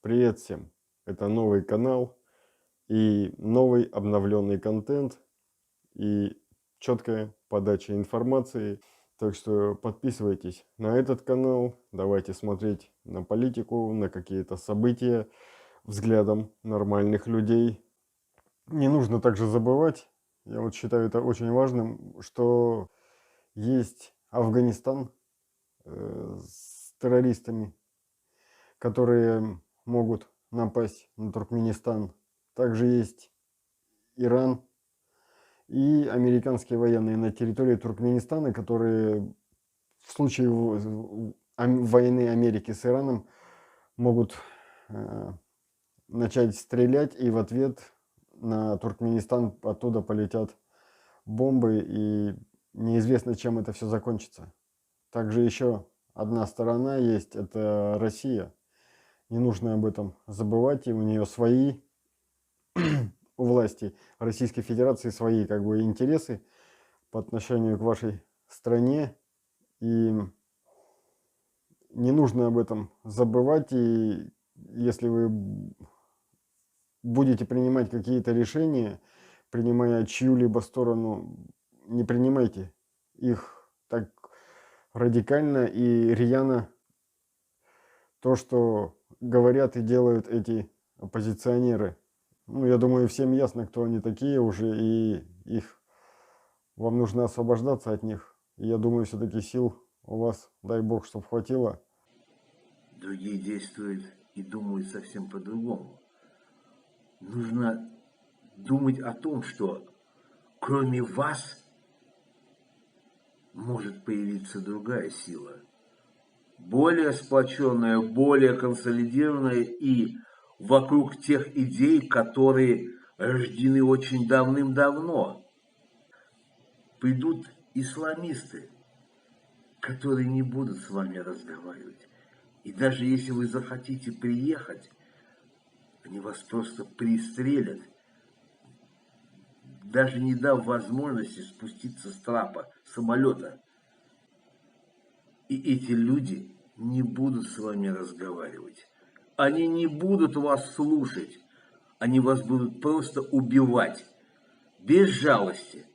Привет всем! Это новый канал и новый обновленный контент и четкая подача информации. Так что подписывайтесь на этот канал, давайте смотреть на политику, на какие-то события взглядом нормальных людей. Не нужно также забывать, я вот считаю это очень важным, что есть Афганистан с террористами, которые могут напасть на Туркменистан. Также есть Иран и американские военные на территории Туркменистана, которые в случае войны Америки с Ираном могут начать стрелять, и в ответ на Туркменистан оттуда полетят бомбы, и неизвестно, чем это все закончится. Также еще одна сторона есть, это Россия. Не нужно об этом забывать, и у нее свои, у власти Российской Федерации свои как бы интересы по отношению к вашей стране, и не нужно об этом забывать, и если вы будете принимать какие-то решения, принимая чью-либо сторону, не принимайте их так радикально и рьяно, то, что говорят и делают эти оппозиционеры. Ну, я думаю, всем ясно, кто они такие уже, и вам нужно освобождаться от них. И я думаю, все-таки сил у вас, дай бог, чтобы хватило. Другие действуют и думают совсем по-другому. Нужно думать о том, что кроме вас может появиться другая сила, более сплоченная, более консолидированная и вокруг тех идей, которые рождены очень давным-давно. Придут исламисты, которые не будут с вами разговаривать. И даже если вы захотите приехать, они вас просто пристрелят, даже не дав возможности спуститься с трапа самолета. И эти люди не будут с вами разговаривать. Они не будут вас слушать. Они вас будут просто убивать. Без жалости.